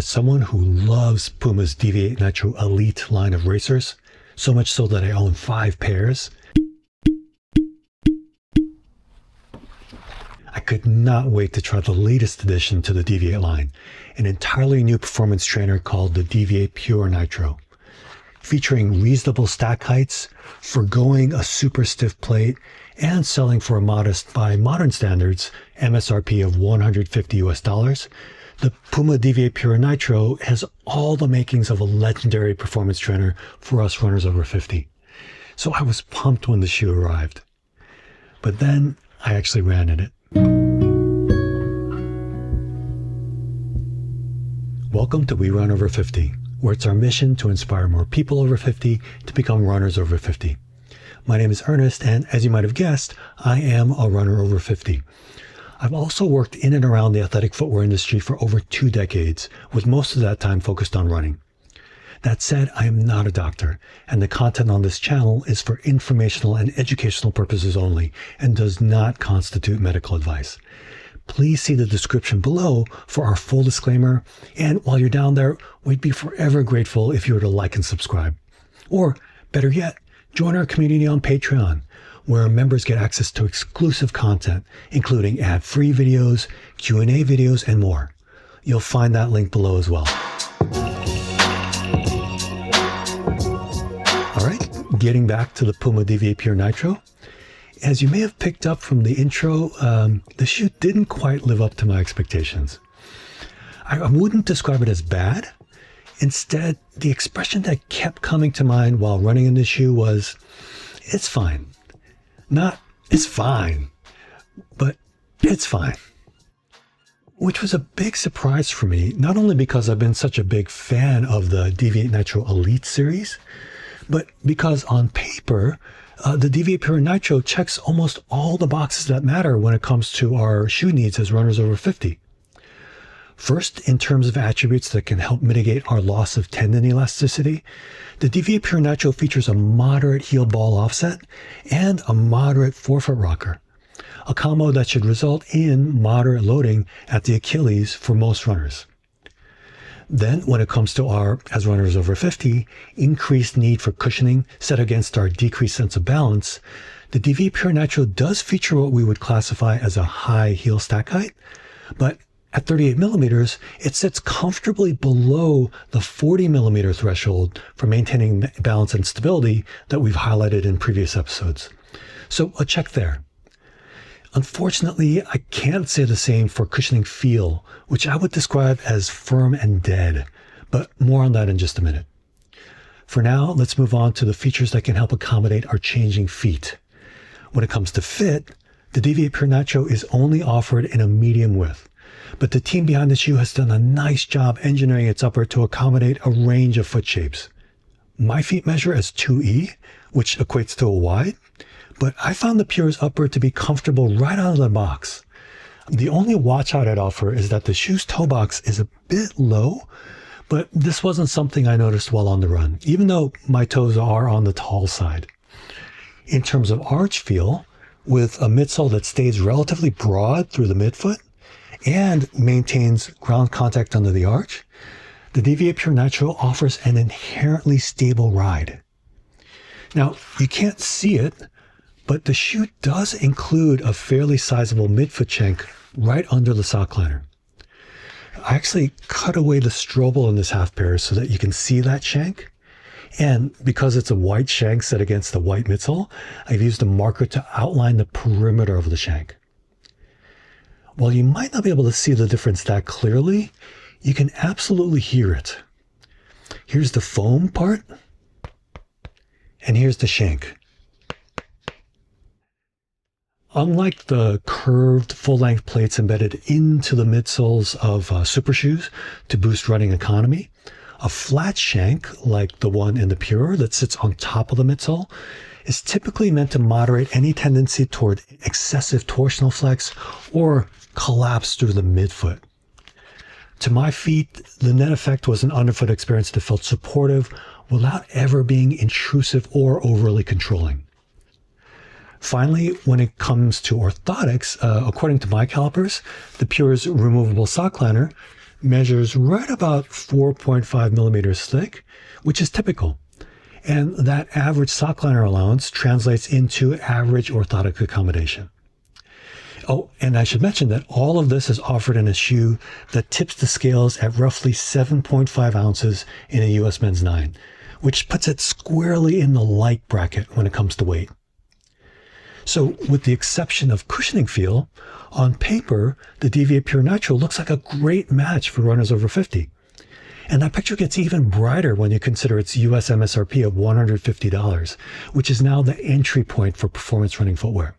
as someone who loves Puma's Deviate Nitro Elite line of racers, so much so that I own 5 pairs, I could not wait to try the latest addition to the Deviate line, an entirely new performance trainer called the Deviate Pure Nitro. Featuring reasonable stack heights, forgoing a super stiff plate, and selling for a modest, by modern standards, MSRP of $150, the Puma Deviate Pure Nitro has all the makings of a legendary performance trainer for us runners over 50. So I was pumped when the shoe arrived. But then I actually ran in it. Welcome to We Run Over 50, where it's our mission to inspire more people over 50 to become runners over 50. My name is Ernest, and as you might have guessed, I am a runner over 50. I've also worked in and around the athletic footwear industry for over 2 decades, with most of that time focused on running. That said, I am not a doctor, and the content on this channel is for informational and educational purposes only, and does not constitute medical advice. Please see the description below for our full disclaimer, and while you're down there, we'd be forever grateful if you were to like and subscribe. Or, better yet, join our community on Patreon, where members get access to exclusive content, including ad-free videos, Q&A videos, and more. You'll find that link below as well. All right, getting back to the Puma Deviate Pure Nitro. As you may have picked up from the intro, the shoe didn't quite live up to my expectations. I wouldn't describe it as bad. Instead, the expression that kept coming to mind while running in the shoe was, it's fine. Not, it's fine, but it's fine. Which was a big surprise for me, not only because I've been such a big fan of the Deviate Nitro Elite series, but because on paper, the Deviate Pure Nitro checks almost all the boxes that matter when it comes to our shoe needs as runners over 50. First, in terms of attributes that can help mitigate our loss of tendon elasticity, the Deviate Pure Nitro features a moderate heel ball offset and a moderate forefoot rocker, a combo that should result in moderate loading at the Achilles for most runners. Then, when it comes to our, as runners over 50, increased need for cushioning set against our decreased sense of balance, the Deviate Pure Nitro does feature what we would classify as a high heel stack height, but at 38 millimeters, it sits comfortably below the 40 millimeter threshold for maintaining balance and stability that we've highlighted in previous episodes. So a check there. Unfortunately, I can't say the same for cushioning feel, which I would describe as firm and dead, but more on that in just a minute. For now, let's move on to the features that can help accommodate our changing feet. When it comes to fit, the Deviate Pure Nitro is only offered in a medium width, but the team behind the shoe has done a nice job engineering its upper to accommodate a range of foot shapes. My feet measure as 2E, which equates to a wide, but I found the Pure's upper to be comfortable right out of the box. The only watch out I'd offer is that the shoe's toe box is a bit low, but this wasn't something I noticed while on the run, even though my toes are on the tall side. In terms of arch feel, with a midsole that stays relatively broad through the midfoot and maintains ground contact under the arch, the Deviate Pure Nitro offers an inherently stable ride. Now, you can't see it, but the shoe does include a fairly sizable midfoot shank right under the sock liner. I actually cut away the strobel in this half pair so that you can see that shank. And because it's a white shank set against the white midsole, I've used a marker to outline the perimeter of the shank. While you might not be able to see the difference that clearly, you can absolutely hear it. Here's the foam part, and here's the shank. Unlike the curved full-length plates embedded into the midsoles of super shoes to boost running economy, a flat shank, like the one in the Pure that sits on top of the midsole, is typically meant to moderate any tendency toward excessive torsional flex or collapse through the midfoot. To my feet, the net effect was an underfoot experience that felt supportive without ever being intrusive or overly controlling. Finally, when it comes to orthotics, according to my calipers, the Pure's removable sock liner measures right about 4.5 millimeters thick, which is typical. And that average sock liner allowance translates into average orthotic accommodation. Oh, and I should mention that all of this is offered in a shoe that tips the scales at roughly 7.5 ounces in a US Men's 9, which puts it squarely in the light bracket when it comes to weight. So with the exception of cushioning feel, on paper, the Deviate Pure Nitro looks like a great match for runners over 50. And that picture gets even brighter when you consider its US MSRP of $150, which is now the entry point for performance running footwear.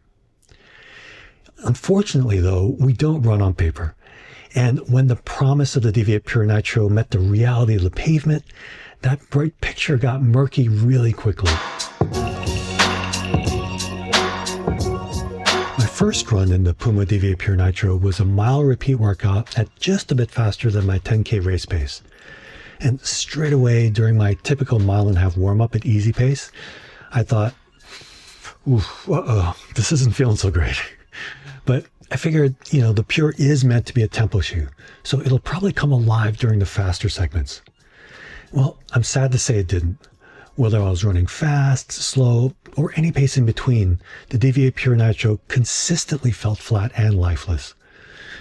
Unfortunately, though, we don't run on paper. And when the promise of the Deviate Pure Nitro met the reality of the pavement, that bright picture got murky really quickly. My first run in the Puma Deviate Pure Nitro was a mile repeat workout at just a bit faster than my 10K race pace. And straight away during my typical mile-and-a-half warm-up at easy pace, I thought, this isn't feeling so great. But I figured, the Pure is meant to be a tempo shoe, so it'll probably come alive during the faster segments. Well, I'm sad to say it didn't. Whether I was running fast, slow, or any pace in between, the Deviate Pure Nitro consistently felt flat and lifeless.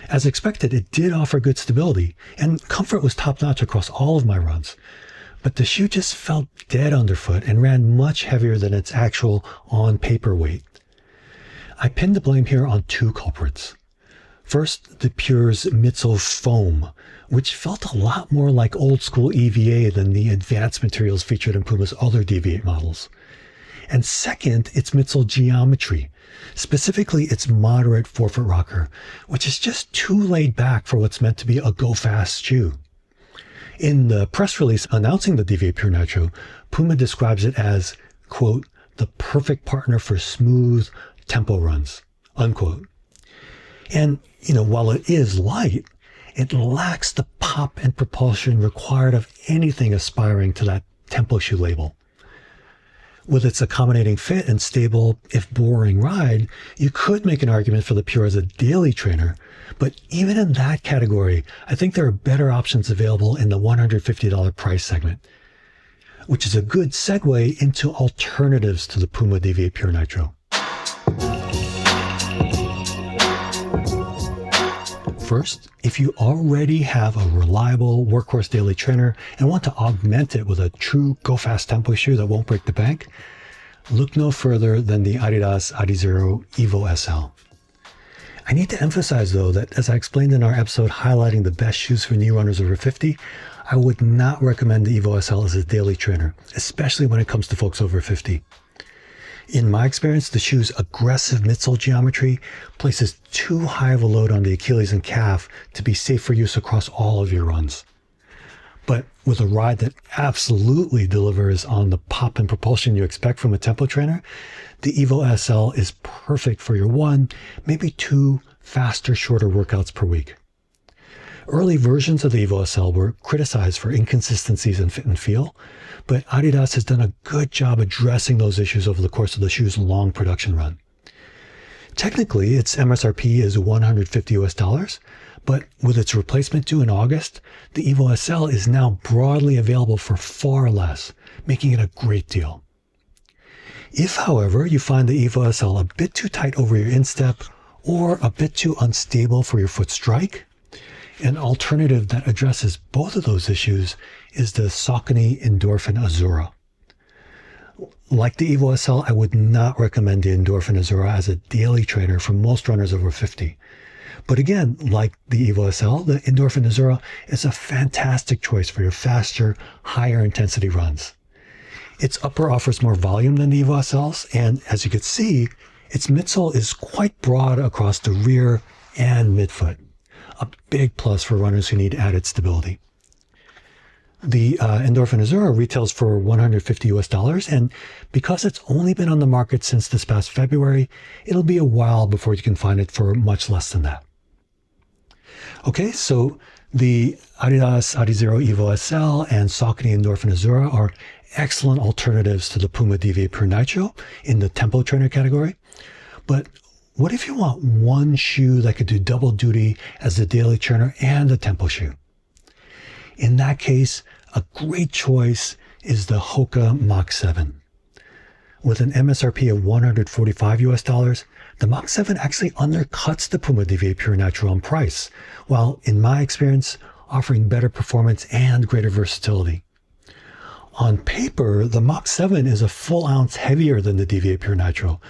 As expected, it did offer good stability, and comfort was top-notch across all of my runs. But the shoe just felt dead underfoot and ran much heavier than its actual on-paper weight. I pin the blame here on two culprits. First, the Pure's midsole foam, which felt a lot more like old-school EVA than the advanced materials featured in Puma's other Deviate models. And second, its midsole geometry, specifically its moderate forefoot rocker, which is just too laid back for what's meant to be a go-fast shoe. In the press release announcing the Deviate Pure Nitro, Puma describes it as, quote, the perfect partner for smooth tempo runs, unquote. And, while it is light, it lacks the pop and propulsion required of anything aspiring to that tempo shoe label. With its accommodating fit and stable, if boring ride, you could make an argument for the Pure as a daily trainer, but even in that category, I think there are better options available in the $150 price segment, which is a good segue into alternatives to the Puma Deviate Pure Nitro. First, if you already have a reliable workhorse daily trainer and want to augment it with a true go-fast tempo shoe that won't break the bank, look no further than the Adidas Adizero Evo SL. I need to emphasize, though, that as I explained in our episode highlighting the best shoes for new runners over 50, I would not recommend the Evo SL as a daily trainer, especially when it comes to folks over 50. In my experience, the shoe's aggressive midsole geometry places too high of a load on the Achilles and calf to be safe for use across all of your runs. But with a ride that absolutely delivers on the pop and propulsion you expect from a tempo trainer, the Evo SL is perfect for your one, maybe two faster, shorter workouts per week. Early versions of the Evo SL were criticized for inconsistencies in fit and feel, but Adidas has done a good job addressing those issues over the course of the shoe's long production run. Technically, its MSRP is $150, but with its replacement due in August, the Evo SL is now broadly available for far less, making it a great deal. If, however, you find the Evo SL a bit too tight over your instep or a bit too unstable for your foot strike, an alternative that addresses both of those issues is the Saucony Endorphin Azura. Like the Evo SL, I would not recommend the Endorphin Azura as a daily trainer for most runners over 50. But again, like the Evo SL, the Endorphin Azura is a fantastic choice for your faster, higher intensity runs. Its upper offers more volume than the Evo SL's, and as you can see, its midsole is quite broad across the rear and midfoot. A big plus for runners who need added stability. The Endorphin Azura retails for $150, and because it's only been on the market since this past February, it'll be a while before you can find it for much less than that. Okay, so the Adidas Adizero Evo SL and Saucony Endorphin Azura are excellent alternatives to the Puma Deviate Pure Nitro in the tempo trainer category. But what if you want one shoe that could do double duty as a daily trainer and a tempo shoe? In that case, a great choice is the Hoka Mach 7. With an MSRP of $145 US, the Mach 7 actually undercuts the Puma Deviate Pure Nitro on price, while in my experience, offering better performance and greater versatility. On paper, the Mach 7 is a full ounce heavier than the Deviate Pure Nitro,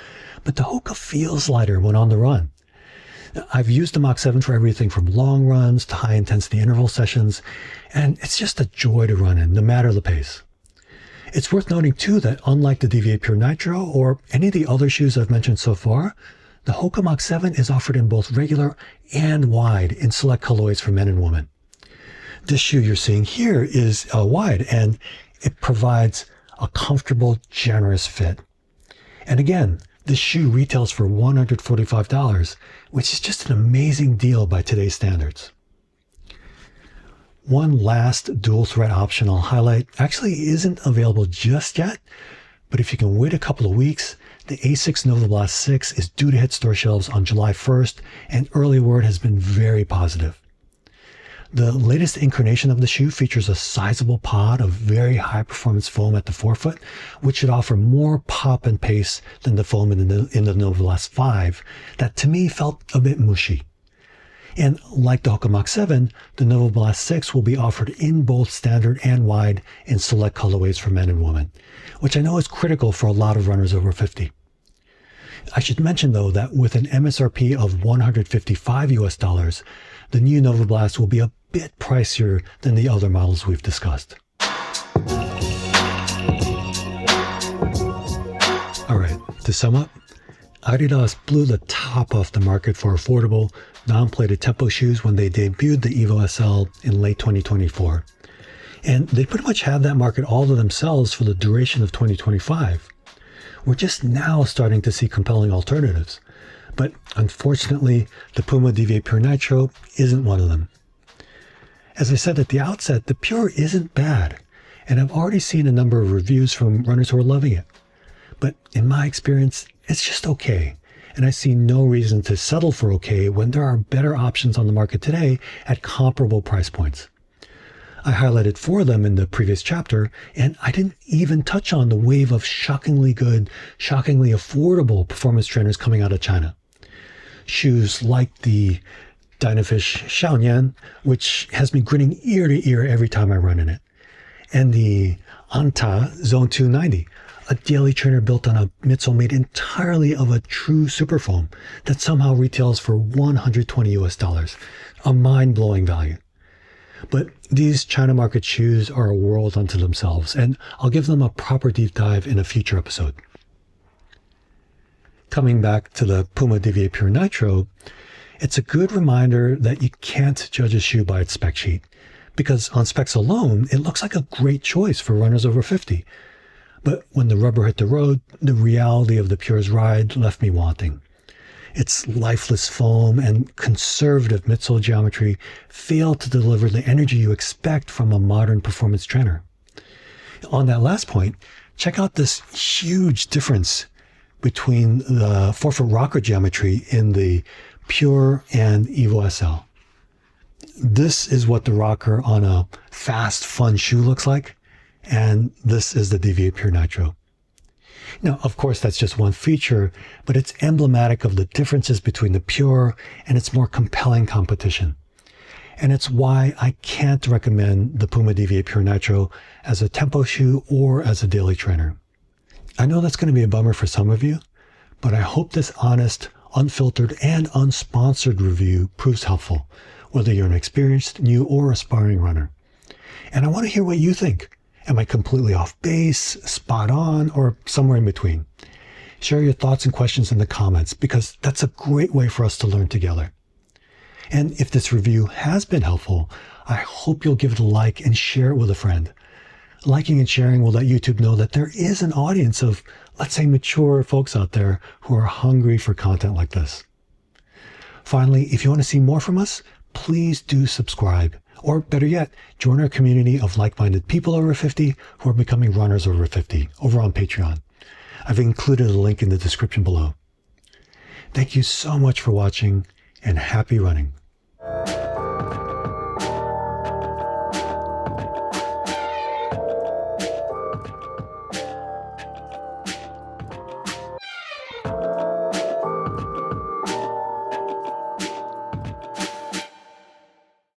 but the Hoka feels lighter when on the run. I've used the Mach 7 for everything from long runs to high intensity interval sessions, and it's just a joy to run in, no matter the pace. It's worth noting too that unlike the Deviate Pure Nitro or any of the other shoes I've mentioned so far, the Hoka Mach 7 is offered in both regular and wide in select colorways for men and women. This shoe you're seeing here is wide, and it provides a comfortable, generous fit. And again, this shoe retails for $145, which is just an amazing deal by today's standards. One last dual thread option I'll highlight actually isn't available just yet, but if you can wait a couple of weeks, the A6 Nova Blast 6 is due to hit store shelves on July 1st, and early word has been very positive. The latest incarnation of the shoe features a sizable pod of very high performance foam at the forefoot, which should offer more pop and pace than the foam in the Nova Blast 5 that to me felt a bit mushy. And like the Hoka Mach 7, the Nova Blast 6 will be offered in both standard and wide in select colorways for men and women, which I know is critical for a lot of runners over 50. I should mention though that with an MSRP of $155 US, the new Nova Blast will be a bit pricier than the other models we've discussed. All right, to sum up, Adidas blew the top off the market for affordable, non-plated tempo shoes when they debuted the Evo SL in late 2024. And they pretty much had that market all to themselves for the duration of 2025. We're just now starting to see compelling alternatives. But unfortunately, the Puma Deviate Pure Nitro isn't one of them. As I said at the outset, the Pure isn't bad, and I've already seen a number of reviews from runners who are loving it. But in my experience, it's just okay, and I see no reason to settle for okay when there are better options on the market today at comparable price points. I highlighted 4 of them in the previous chapter, and I didn't even touch on the wave of shockingly good, shockingly affordable performance trainers coming out of China. Shoes like the Dynafish Xiaonian, which has me grinning ear to ear every time I run in it, and the Anta Zone 290, a daily trainer built on a midsole made entirely of a true superfoam that somehow retails for $120 US, a mind-blowing value. But these China market shoes are a world unto themselves, and I'll give them a proper deep dive in a future episode. Coming back to the Puma Deviate Pure Nitro, it's a good reminder that you can't judge a shoe by its spec sheet, because on specs alone, it looks like a great choice for runners over 50. But when the rubber hit the road, the reality of the Pure's ride left me wanting. Its lifeless foam and conservative midsole geometry fail to deliver the energy you expect from a modern performance trainer. On that last point, check out this huge difference between the forefoot rocker geometry in the Pure and Evo SL. This is what the rocker on a fast, fun shoe looks like, and this is the Deviate Pure Nitro. Now, of course, that's just one feature, but it's emblematic of the differences between the Pure and its more compelling competition. And it's why I can't recommend the Puma Deviate Pure Nitro as a tempo shoe or as a daily trainer. I know that's going to be a bummer for some of you, but I hope this honest, unfiltered, and unsponsored review proves helpful, whether you're an experienced, new, or aspiring runner. And I want to hear what you think. Am I completely off base, spot on, or somewhere in between? Share your thoughts and questions in the comments, because that's a great way for us to learn together. And if this review has been helpful, I hope you'll give it a like and share it with a friend. Liking and sharing will let YouTube know that there is an audience of, let's say, mature folks out there who are hungry for content like this. Finally, if you want to see more from us, please do subscribe. Or better yet, join our community of like-minded people over 50 who are becoming runners over 50 over on Patreon. I've included a link in the description below. Thank you so much for watching, and happy running.